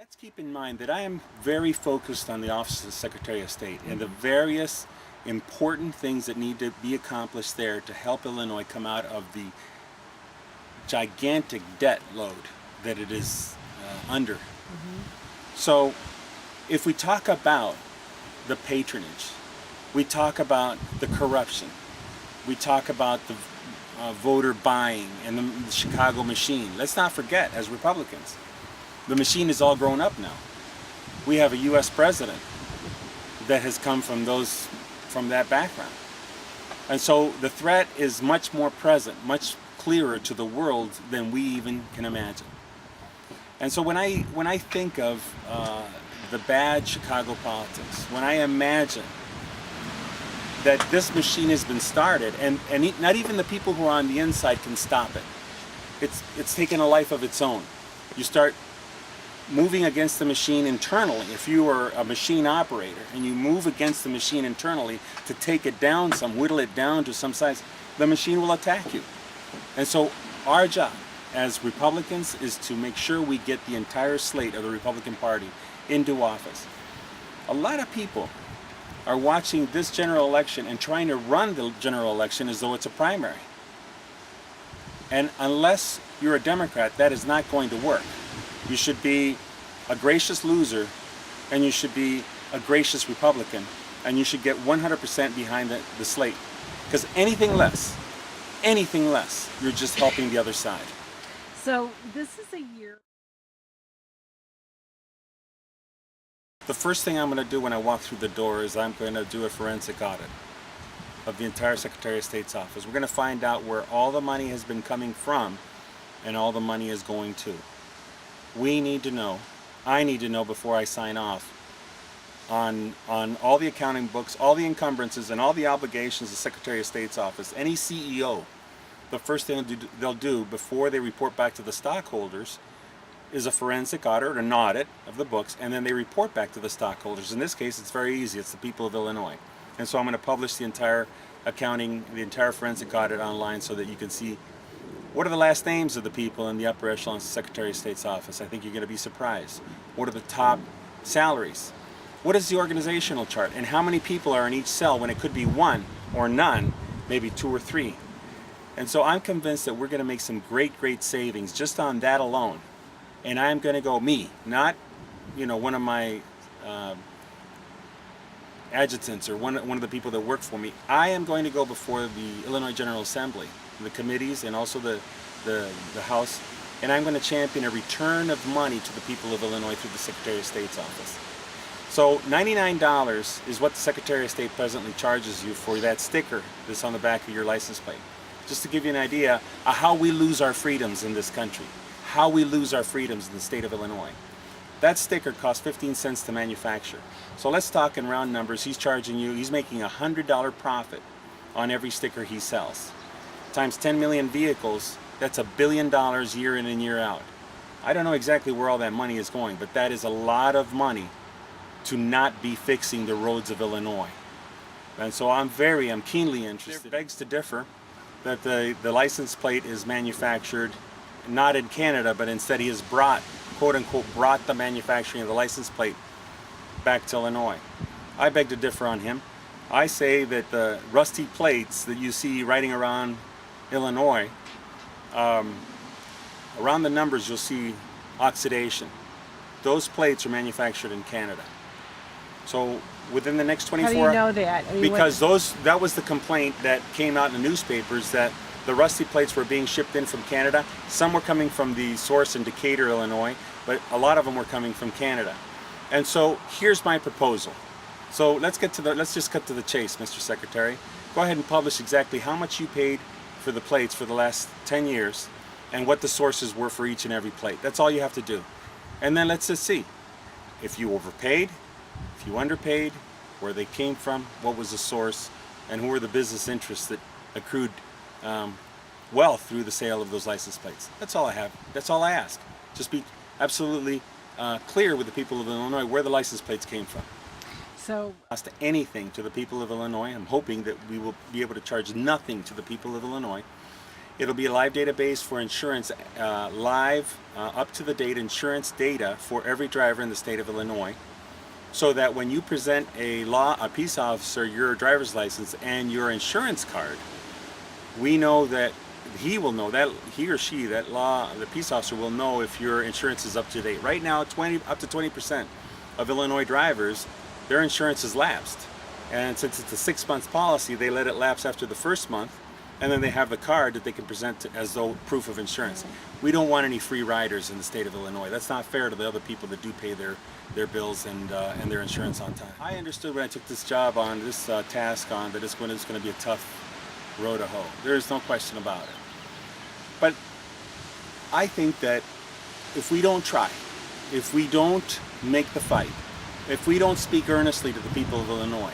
Let's keep in mind that I am very focused on the Office of the Secretary of State and the various important things that need to be accomplished there to help Illinois come out of the gigantic debt load that it is under. So if we talk about the patronage, we talk about the corruption, we talk about the voter buying and the Chicago machine. Let's not forget, as Republicans, the machine is all grown up now. We have a U.S. president that has come from that background. And so the threat is much more present, much clearer to the world than we even can imagine. And so when I think of the bad Chicago politics, when I imagine that this machine has been started, and not even the people who are on the inside can stop it. It's taken a life of its own. You start moving against the machine internally. If you are a machine operator and you move against the machine internally to take it down whittle it down to some size, the machine will attack you. And so our job as Republicans is to make sure we get the entire slate of the Republican Party into office. A lot of people are watching this general election and trying to run the general election as though it's a primary. And unless you're a Democrat, that is not going to work. You should be a gracious loser, and you should be a gracious Republican, and you should get 100% behind the slate. Because anything less, you're just helping the other side. So this is a year. The first thing I'm going to do when I walk through the door is I'm going to do a forensic audit of the entire Secretary of State's office. We're going to find out where all the money has been coming from and all the money is going to. We need to know, I need to know before I sign off on all the accounting books, all the encumbrances, and all the obligations of the Secretary of State's office. Any CEO, the first thing they'll do before they report back to the stockholders is a forensic audit or an audit of the books, and then they report back to the stockholders. In this case, it's very easy. It's the people of Illinois. And so I'm going to publish the entire accounting, the entire forensic audit online so that you can see what are the last names of the people in the upper echelons of the Secretary of State's office. I think you're going to be surprised. What are the top salaries? What is the organizational chart? And how many people are in each cell when it could be one or none, maybe two or three? And so I'm convinced that we're going to make some great savings just on that alone. And I'm going to go not, one of my adjutants or one of the people that work for me. I am going to go before the Illinois General Assembly, the committees, and also the House, and I'm going to champion a return of money to the people of Illinois through the Secretary of State's office. So $99 is what the Secretary of State presently charges you for that sticker that's on the back of your license plate. Just to give you an idea of how we lose our freedoms in this country. How we lose our freedoms in the state of Illinois. That sticker costs 15 cents to manufacture. So let's talk in round numbers. He's making a $100 profit on every sticker he sells. Times 10 million vehicles, that's $1 billion year in and year out. I don't know exactly where all that money is going, but that is a lot of money to not be fixing the roads of Illinois. And so I'm keenly interested. It begs to differ that the license plate is manufactured not in Canada, but instead he has quote unquote, brought the manufacturing of the license plate back to Illinois. I beg to differ on him. I say that the rusty plates that you see riding around Illinois, around the numbers you'll see oxidation. Those plates are manufactured in Canada. So within the next 24 How do you know that? Because that was the complaint that came out in the newspapers, that the rusty plates were being shipped in from Canada. Some were coming from the source in Decatur, Illinois, but a lot of them were coming from Canada. And so here's my proposal. So let's just cut to the chase, Mr. Secretary. Go ahead and publish exactly how much you paid for the plates for the last 10 years and what the sources were for each and every plate. That's all you have to do. And then let's just see if you overpaid, if you underpaid, where they came from, what was the source, and who were the business interests that accrued wealth through the sale of those license plates. That's all I have. That's all I ask. Just be absolutely clear with the people of Illinois where the license plates came from. So, Cost anything to the people of Illinois. I'm hoping that we will be able to charge nothing to the people of Illinois. It'll be a live database for insurance, live, up-to-the-date insurance data for every driver in the state of Illinois, so that when you present a peace officer your driver's license and your insurance card, we know that he will know that he or she, the peace officer will know if your insurance is up to date. Right now, up to 20% of Illinois drivers, their insurance is lapsed. And since it's a 6-month policy, they let it lapse after the first month, and then they have the card that they can present as though proof of insurance. We don't want any free riders in the state of Illinois. That's not fair to the other people that do pay their bills and their insurance on time. I understood when I took this job on, this task on, that it's going to be a tough row to hoe. There is no question about it. But I think that if we don't try, if we don't make the fight, if we don't speak earnestly to the people of Illinois,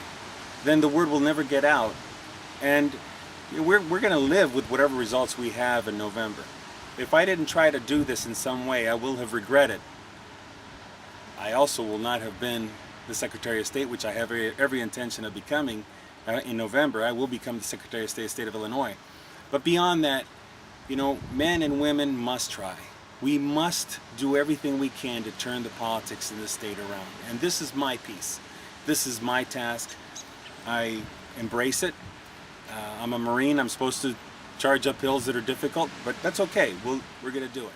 then the word will never get out, and we're going to live with whatever results we have in November. If I didn't try to do this in some way, I will have regretted. I also will not have been the Secretary of State, which I have every intention of becoming in November. I will become the Secretary of State of Illinois. But beyond that, men and women must try. We must do everything we can to turn the politics in this state around. And this is my piece. This is my task. I embrace it. I'm a Marine. I'm supposed to charge up hills that are difficult, but that's okay. We're going to do it.